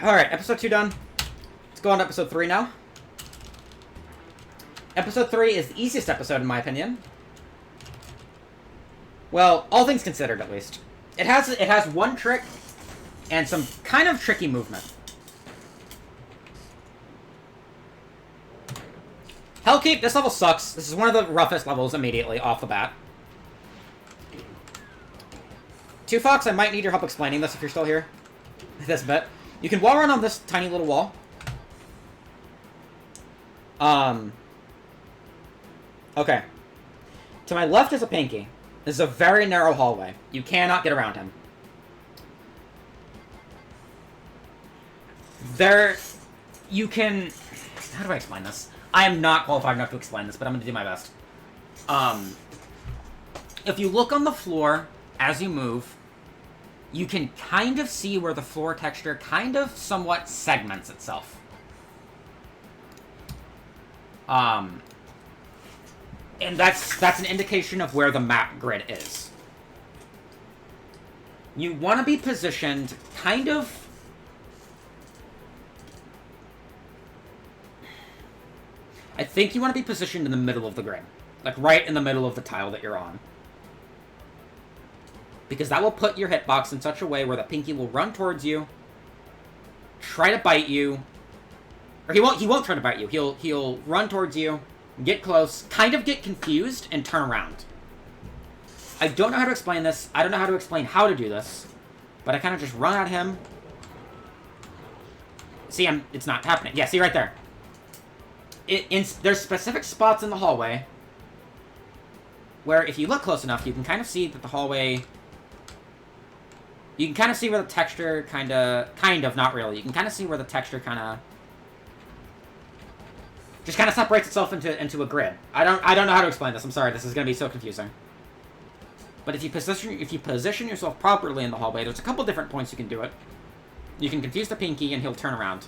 Alright, episode 2 done. Let's go on to episode 3 now. Episode 3 is the easiest episode, in my opinion. Well, all things considered, at least. It has one trick and some kind of tricky movement. Hellkeep, this level sucks. This is one of the roughest levels immediately off the bat. Two Fox, I might need your help explaining this if you're still here. This bit. You can wall run on this tiny little wall. Okay. To my left is a Pinky. This is a very narrow hallway. You cannot get around him. You can... How do I explain this? I am not qualified enough to explain this, but I'm going to do my best. If you look on the floor as you move, you can kind of see where the floor texture kind of somewhat segments itself. And that's an indication of where the map grid is. You want to be positioned kind of... I think you want to be positioned in the middle of the grid. Like, right in the middle of the tile that you're on. Because that will put your hitbox in such a way where the Pinky will run towards you, try to bite you, or he won't try to bite you. He'll run towards you, get close, kind of get confused, and turn around. I don't know how to explain this. I don't know how to explain how to do this, but I kind of just run at him. See, it's not happening. Yeah, see right there. There's specific spots in the hallway where if you look close enough, you can kind of see that the hallway... You can kind of see where the texture kind of, not really. You can kind of see where the texture just kind of separates itself into a grid. I don't know how to explain this. I'm sorry. This is going to be so confusing. But if you position yourself properly in the hallway, there's a couple different points you can do it. You can confuse the Pinky and he'll turn around.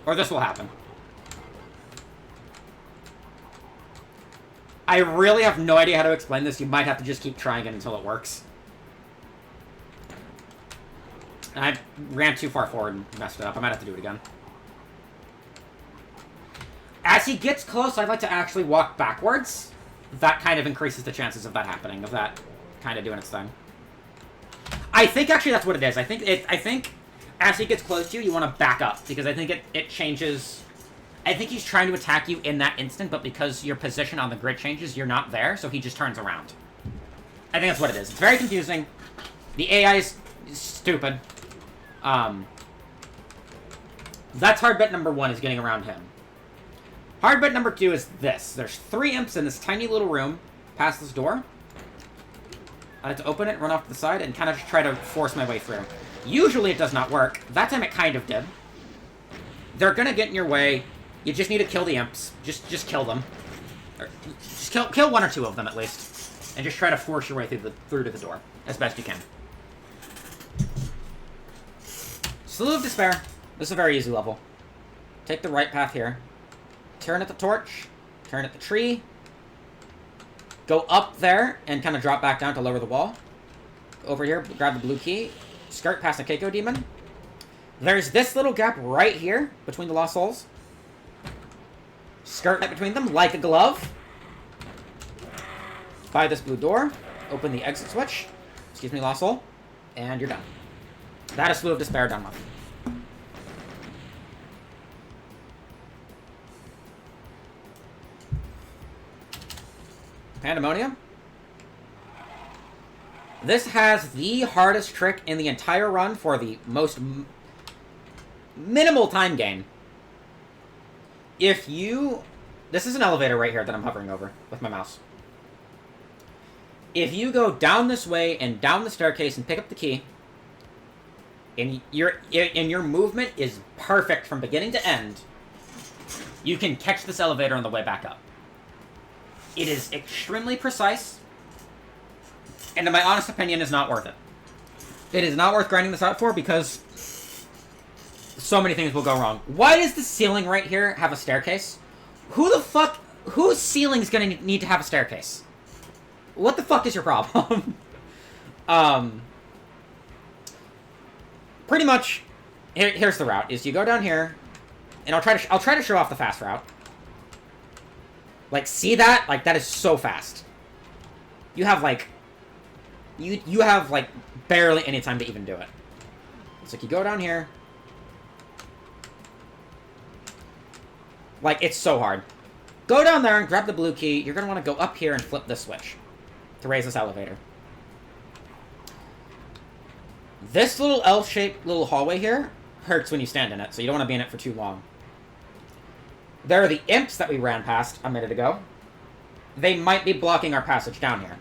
Or this will happen. I really have no idea how to explain this. You might have to just keep trying it until it works. And I ran too far forward and messed it up. I might have to do it again. As he gets close, I'd like to actually walk backwards. That kind of increases the chances of that happening, of that kind of doing its thing. I think actually that's what it is. I think as he gets close to you, you want to back up, because I think it changes... I think he's trying to attack you in that instant, but because your position on the grid changes, you're not there, so he just turns around. I think that's what it is. It's very confusing. The AI is stupid. That's hard bit number 1, is getting around him. Hard bit number 2 is this. There's 3 imps in this tiny little room past this door. I have to open it, run off to the side, and kind of just try to force my way through. Usually it does not work. That time it kind of did. They're gonna get in your way. You just need to kill the imps. Just kill them. Or just kill 1 or 2 of them, at least. And just try to force your way through to the door as best you can. Slew of Despair. This is a very easy level. Take the right path here. Turn at the torch. Turn at the tree. Go up there and kind of drop back down to lower the wall. Over here, grab the blue key. Skirt past the Keiko Demon. There's this little gap right here between the Lost Souls. Skirt right between them like a glove. By this blue door. Open the exit switch. Excuse me, Lost Soul. And you're done. That is Slew of Despair done with. Pandemonium. This has the hardest trick in the entire run for the most minimal time gain. If you... This is an elevator right here that I'm hovering over with my mouse. If you go down this way and down the staircase and pick up the key, and your movement is perfect from beginning to end, you can catch this elevator on the way back up. It is extremely precise, and in my honest opinion, is not worth it. It is not worth grinding this out for, because so many things will go wrong. Why does the ceiling right here have a staircase? Whose ceiling is going to need to have a staircase? What the fuck is your problem? pretty much, here's the route, is you go down here, and I'll try to show off the fast route. Like, see that? Like, that is so fast. You have, like... You have, like, barely any time to even do it. It's like, you go down here. Like, it's so hard. Go down there and grab the blue key. You're going to want to go up here and flip this switch to raise this elevator. This little L-shaped little hallway here hurts when you stand in it, so you don't want to be in it for too long. There are the imps that we ran past a minute ago. They might be blocking our passage down here.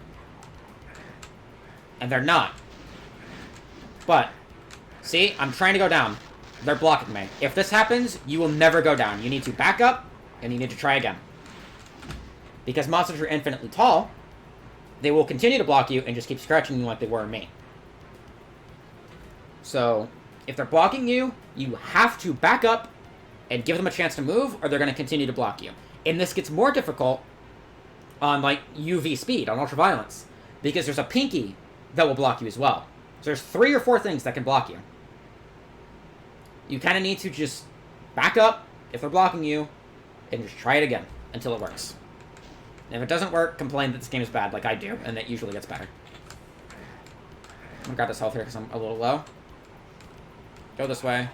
And they're not. But, see, I'm trying to go down. They're blocking me. If this happens, you will never go down. You need to back up, and you need to try again. Because monsters are infinitely tall, they will continue to block you and just keep scratching you like they were me. So, if they're blocking you, you have to back up and give them a chance to move, or they're going to continue to block you. And this gets more difficult on, like, UV speed, on ultraviolence, because there's a pinky that will block you as well. So there's 3 or 4 things that can block you. You kind of need to just back up if they're blocking you, and just try it again until it works. And if it doesn't work, complain that this game is bad, like I do, and it usually gets better. I'm gonna grab this health here because I'm a little low. Go this way.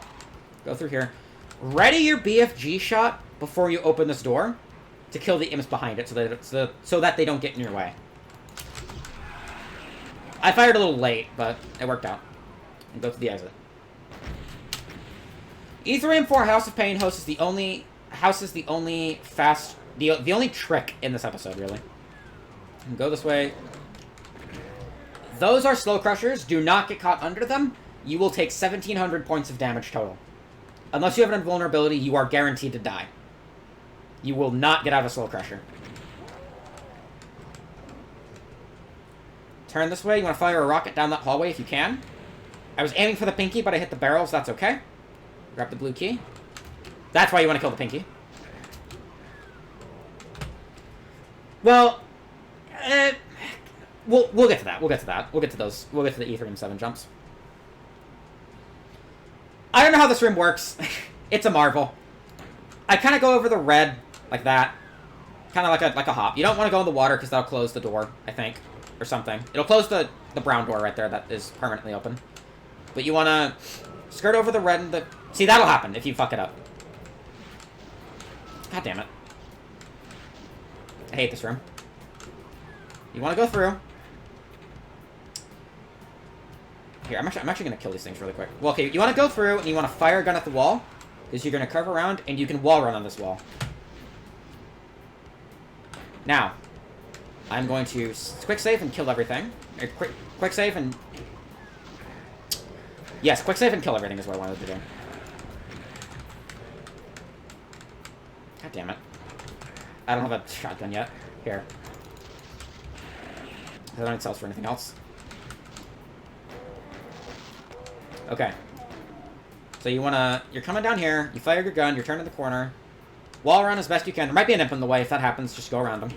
Go through here. Ready your BFG shot before you open this door to kill the imps behind it so that they don't get in your way. I fired a little late, but it worked out. And go to the exit. Ethereum 4 House of Pain hosts the only the only trick in this episode, really. And go this way. Those are slow crushers. Do not get caught under them. You will take 1,700 points of damage total. Unless you have an invulnerability, you are guaranteed to die. You will not get out of a slow crusher. Turn this way. You want to fire a rocket down that hallway if you can. I was aiming for the pinky, but I hit the barrels. That's okay. Grab the blue key. That's why you want to kill the pinky. Well, we'll get to that. We'll get to that. We'll get to those. We'll get to the Ethereum 7 jumps. I don't know how this room works. It's a marvel. I kind of go over the red like that. Kind of like a hop. You don't want to go in the water because that'll close the door, I think. Or something. It'll close the brown door right there that is permanently open. But you want to skirt over the red and the... See, that'll happen if you fuck it up. God damn it. I hate this room. You want to go through. Here, I'm actually going to kill these things really quick. Well, okay, you want to go through, and you want to fire a gun at the wall, because you're going to curve around, and you can wall run on this wall. Now, I'm going to quick save and kill everything. Or quick save and... Yes, quick save and kill everything is what I wanted to do. God damn it. I don't have a shotgun yet. Here. I don't need cells for anything else. Okay. So you wanna... You're coming down here. You fire your gun. You're turning the corner. Wall run as best you can. There might be an imp in the way. If that happens, just go around them.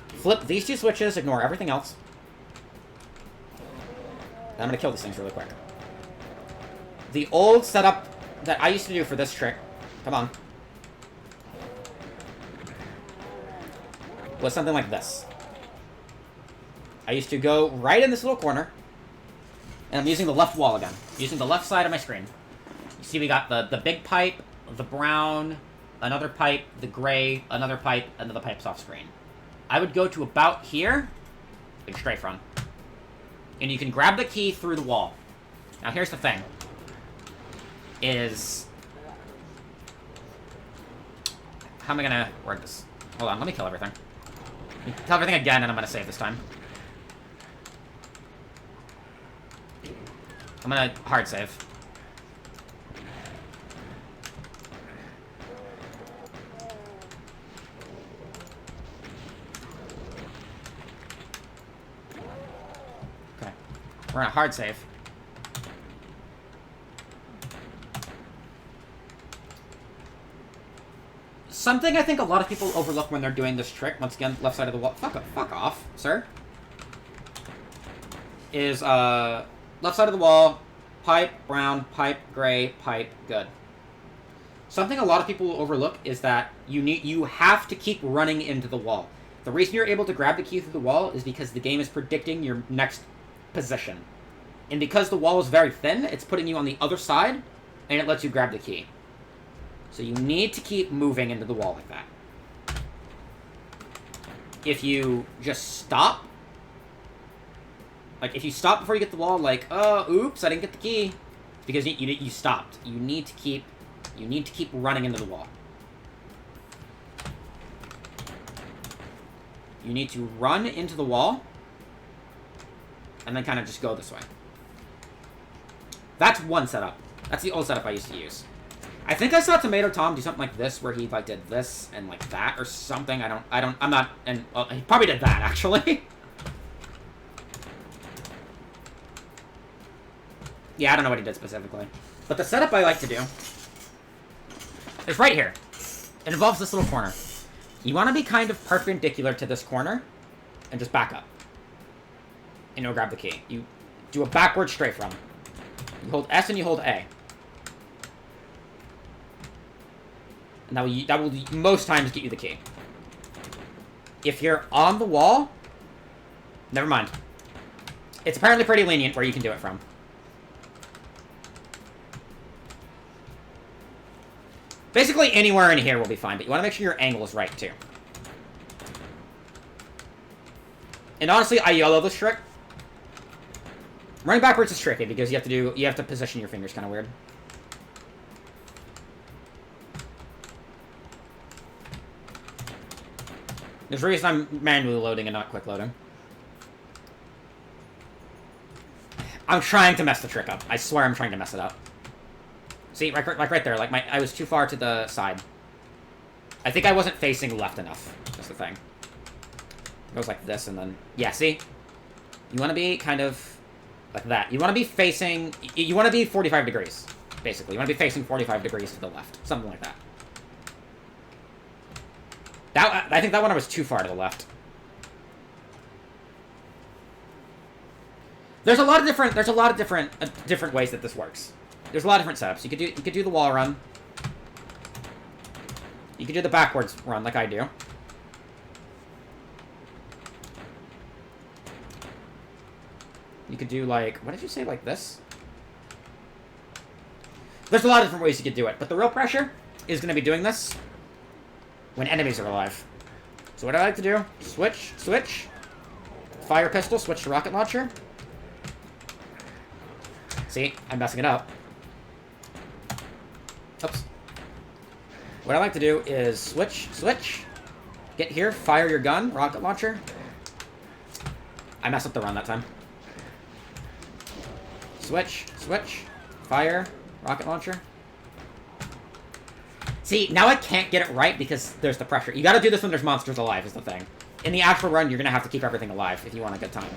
Flip these 2 switches. Ignore everything else. And I'm gonna kill these things really quick. The old setup that I used to do for this trick... Come on. Was something like this. I used to go right in this little corner, and I'm using the left wall again. Using the left side of my screen. You see we got the big pipe, the brown, another pipe, the gray, another pipe, and then the pipes off screen. I would go to about here, and strafe run. And you can grab the key through the wall. Now here's the thing. How am I gonna work this? Hold on, let me kill everything. Kill everything again, and I'm gonna save this time. I'm gonna hard save. Okay. We're gonna hard save. Something I think a lot of people overlook when they're doing this trick, once again, left side of the wall. Fuck off, sir. Is, left side of the wall, pipe, brown, pipe, gray, pipe, good. Something a lot of people overlook is that you have to keep running into the wall. The reason you're able to grab the key through the wall is because the game is predicting your next position. And because the wall is very thin, it's putting you on the other side, and it lets you grab the key. So you need to keep moving into the wall like that. If you just stop, like if you stop before you get the wall, like, oh, oops, I didn't get the key, it's because you stopped. You need to keep running into the wall. You need to run into the wall, and then kind of just go this way. That's one setup. That's the old setup I used to use. I think I saw Tomato Tom do something like this, where he like did this and like that or something. I'm not, and well, he probably did that actually. Yeah, I don't know what he did specifically. But the setup I like to do is right here. It involves this little corner. You want to be kind of perpendicular to this corner and just back up. And you'll grab the key. You do a backward strafe run. You hold S and you hold A. And that will most times get you the key. If you're on the wall, never mind. It's apparently pretty lenient where you can do it from. Basically, anywhere in here will be fine, but you want to make sure your angle is right, too. And honestly, I YOLO this trick. Running backwards is tricky, because you have to position your fingers kind of weird. There's a reason I'm manually loading and not quick loading. I'm trying to mess the trick up. I swear I'm trying to mess it up. See, like right there, like I was too far to the side. I think I wasn't facing left enough. That's the thing. It goes like this, and then yeah. See, you want to be kind of like that. You want to be facing. You want to be 45 degrees, basically. You want to be facing 45 degrees to the left, something like that. I think that one I was too far to the left. There's a lot of different ways that this works. There's a lot of different setups. You could do the wall run. You could do the backwards run like I do. You could do like, what did you say, like this? There's a lot of different ways you could do it, but the real pressure is going to be doing this when enemies are alive. So what I like to do, switch, fire pistol, switch to rocket launcher. See, I'm messing it up. Oops. What I like to do is switch, get here, fire your gun, rocket launcher. I messed up the run that time. Switch, fire, rocket launcher. See, now I can't get it right because there's the pressure. You gotta do this when there's monsters alive, is the thing. In the actual run, you're gonna have to keep everything alive if you want a good time.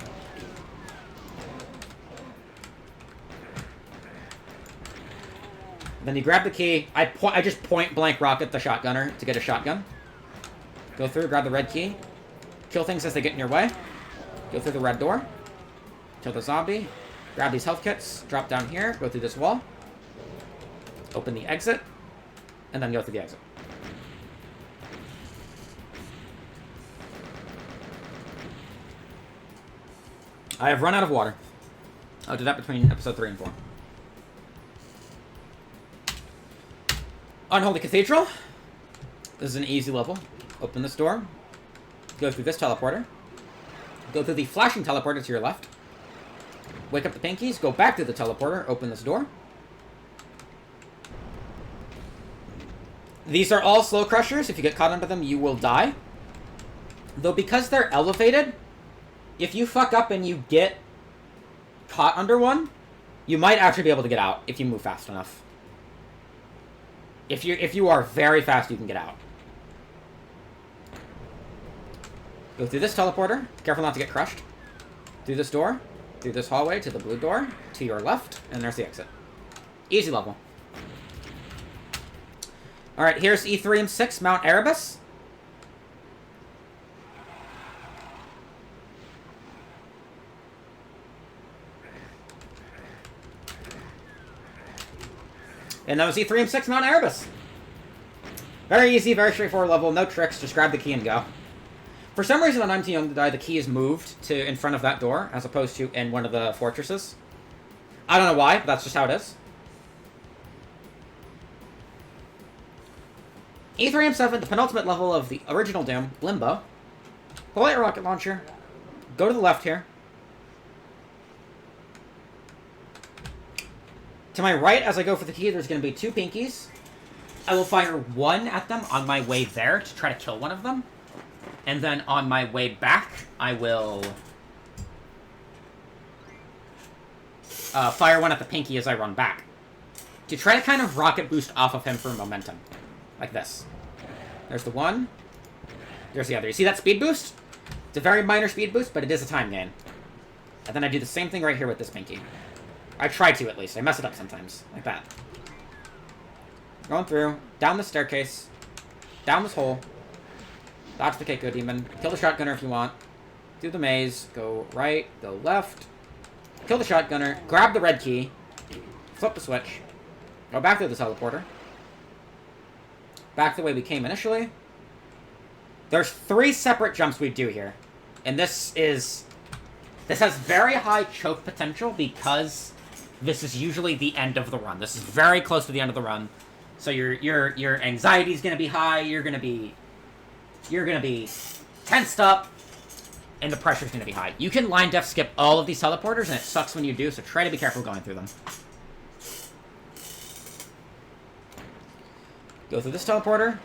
Then you grab the key. I just point blank rocket the shotgunner to get a shotgun. Go through, grab the red key. Kill things as they get in your way. Go through the red door. Kill the zombie. Grab these health kits. Drop down here. Go through this wall. Open the exit. And then go through the exit. I have run out of water. I'll do that between episode 3 and 4. Unholy Cathedral. This is an easy level. Open this door. Go through this teleporter. Go through the flashing teleporter to your left. Wake up the pinkies. Go back to the teleporter. Open this door. These are all slow crushers. If you get caught under them, you will die. Though because they're elevated, if you fuck up and you get caught under one, you might actually be able to get out if you move fast enough. If you are very fast, you can get out. Go through this teleporter. Careful not to get crushed. Through this door. Through this hallway to the blue door. To your left. And there's the exit. Easy level. Alright, here's E3 and 6, Mount Erebus. And that was E3 M6 Mount Erebus. Very easy, very straightforward level, no tricks, just grab the key and go. For some reason on I'm Too Young to Die, the key is moved to in front of that door, as opposed to in one of the fortresses. I don't know why, but that's just how it is. E3 M7, the penultimate level of the original Doom, Limbo. Pull out your rocket launcher. Go to the left here. To my right, as I go for the key, there's going to be 2 pinkies. I will fire 1 at them on my way there to try to kill one of them. And then on my way back, I will fire 1 at the pinky as I run back. To try to kind of rocket boost off of him for momentum. Like this. There's the 1. There's the other. You see that speed boost? It's a very minor speed boost, but it is a time gain. And then I do the same thing right here with this pinky. I try to, at least. I mess it up sometimes. Like that. Going through. Down the staircase. Down this hole. Dodge the Keiko Demon. Kill the shotgunner if you want. Do the maze. Go right. Go left. Kill the shotgunner. Grab the red key. Flip the switch. Go back to the teleporter. Back the way we came initially. There's 3 separate jumps we do here. And this has very high choke potential because this is usually the end of the run. This is very close to the end of the run. So your anxiety is going to be high. You're going to be tensed up. And the pressure is going to be high. You can line def skip all of these teleporters, and it sucks when you do, so try to be careful going through them. Go through this teleporter.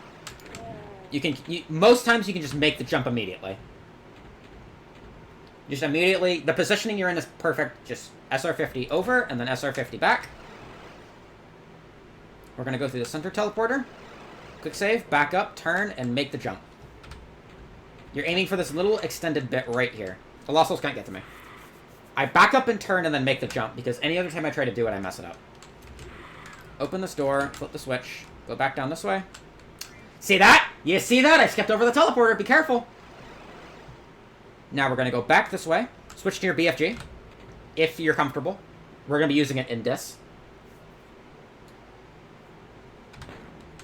Most times you can just make the jump immediately. Just immediately, the positioning you're in is perfect. Just SR50 over, and then SR50 back. We're going to go through the center teleporter. Quick save, back up, turn, and make the jump. You're aiming for this little extended bit right here. The Lost Souls can't get to me. I back up and turn and then make the jump, because any other time I try to do it, I mess it up. Open this door, flip the switch, go back down this way. See that? You see that? I skipped over the teleporter. Be careful. Now we're going to go back this way. Switch to your BFG. If you're comfortable. We're going to be using it in dis.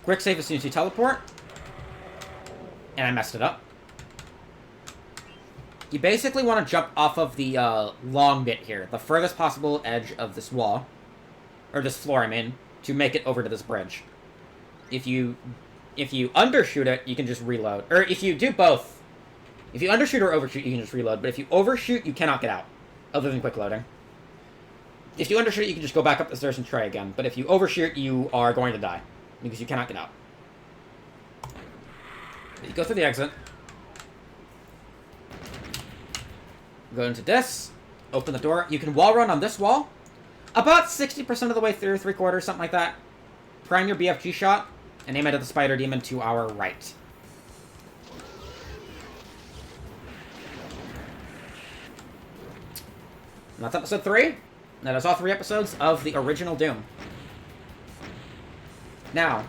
Quick save as soon as you teleport. And I messed it up. You basically want to jump off of the long bit here. The furthest possible edge of this wall. Or this floor, I mean. To make it over to this bridge. If you undershoot it, you can just reload. Or if you do both. If you undershoot or overshoot, you can just reload. But if you overshoot, you cannot get out. Other than quick loading. If you undershoot, you can just go back up the stairs and try again. But if you overshoot, you are going to die. Because you cannot get out. You go through the exit. Go into this. Open the door. You can wall run on this wall. About 60% of the way through, 3/4, something like that. Prime your BFG shot. And aim it at the spider demon to our right. And that's episode 3. That is all 3 episodes of the original Doom. Now,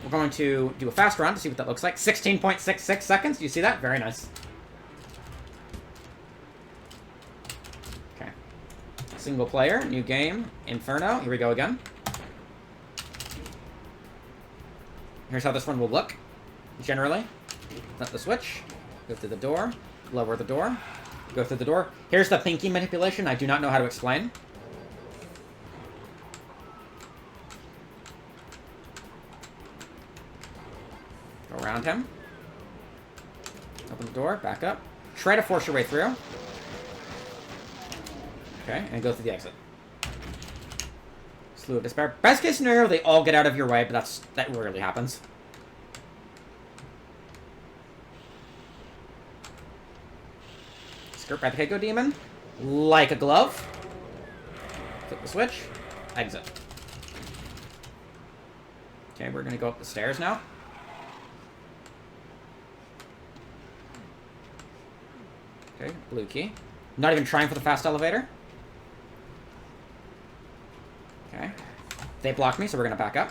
we're going to do a fast run to see what that looks like. 16.66 seconds. Do you see that? Very nice. Okay. Single player, new game, Inferno. Here we go again. Here's how this one will look, generally. Flip the switch, go through the door, lower the door, go through the door. Here's the pinky manipulation I do not know how to explain. Go around him. Open the door, back up. Try to force your way through. Okay, and go through the exit. Slew of Despair. Best case scenario, they all get out of your way, but that rarely happens. Skirt by the Keiko Demon. Like a glove. Flip the switch. Exit. Okay, we're gonna go up the stairs now. Okay, blue key. Not even trying for the fast elevator. Okay. They blocked me, so we're going to back up.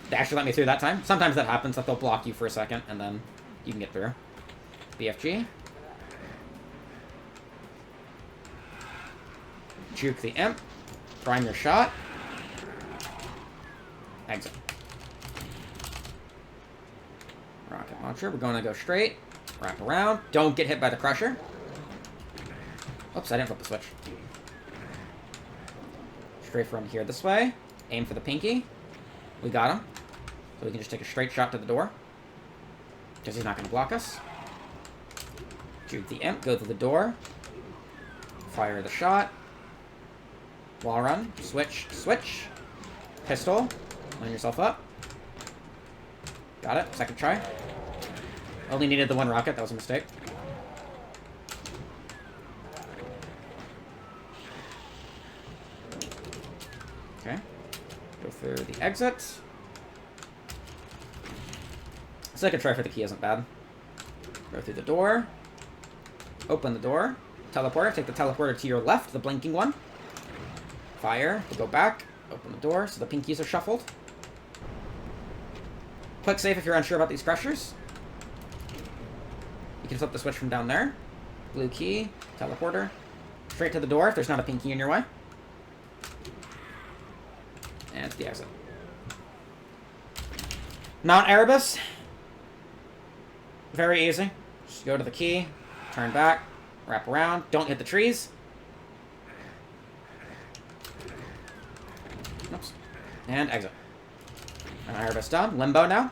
They actually let me through that time. Sometimes that happens, that they'll block you for a second, and then you can get through. BFG. Juke the imp. Prime your shot. Exit. Rocket launcher. We're going to go straight. Wrap around. Don't get hit by the crusher. Oops, I didn't flip the switch. Straight from here this way. Aim for the pinky. We got him. So we can just take a straight shot to the door. Because he's not going to block us. Shoot the imp. Go through the door. Fire the shot. Wall run. Switch. Switch. Pistol. Line yourself up. Got it. Second try. Only needed the one rocket. That was a mistake. Okay. Go through the exit. Second try for the key isn't bad. Go through the door. Open the door. Teleporter. Take the teleporter to your left, the blinking one. Fire. To go back. Open the door so the pinkies are shuffled. Quick save if you're unsure about these crushers. You can flip the switch from down there. Blue key. Teleporter. Straight to the door if there's not a pinky in your way. And to the exit. Mount Erebus. Very easy. Just go to the key. Turn back. Wrap around. Don't hit the trees. Oops. And exit. Mount Erebus done. Limbo now.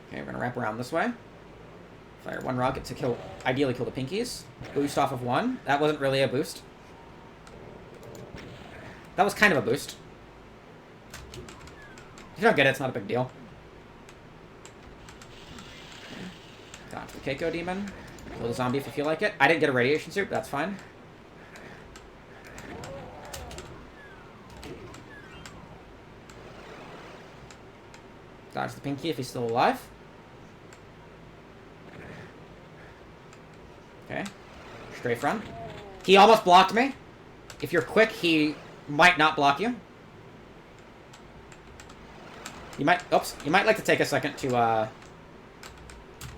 Okay, we're gonna wrap around this way. Fire one rocket to kill, ideally kill the pinkies. Boost off of one. That wasn't really a boost. That was kind of a boost. If you don't get it, it's not a big deal. Got the Keiko Demon. Kill the zombie if you feel like it. I didn't get a radiation suit, but that's fine. Dodge the pinky if he's still alive. Okay. Strafe run. He almost blocked me. If you're quick, he might not block you. You might... Oops. You might like to take a second to,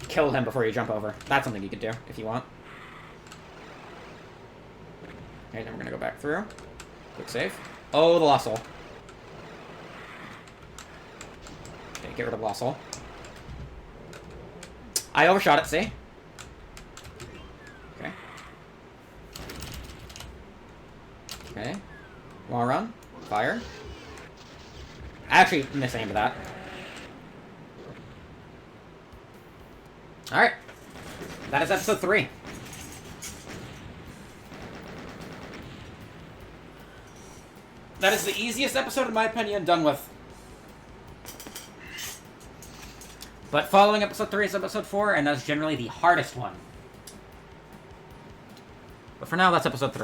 kill him before you jump over. That's something you could do, if you want. Okay, then we're gonna go back through. Quick save. Oh, the lost soul. Okay, get rid of lost soul. I overshot it, see? Okay. Okay. Wall run. Fire. I actually misaimed that. Alright. That is episode 3. That is the easiest episode, in my opinion, done with. But following episode 3 is episode 4, and that's generally the hardest one. But for now, that's episode 3.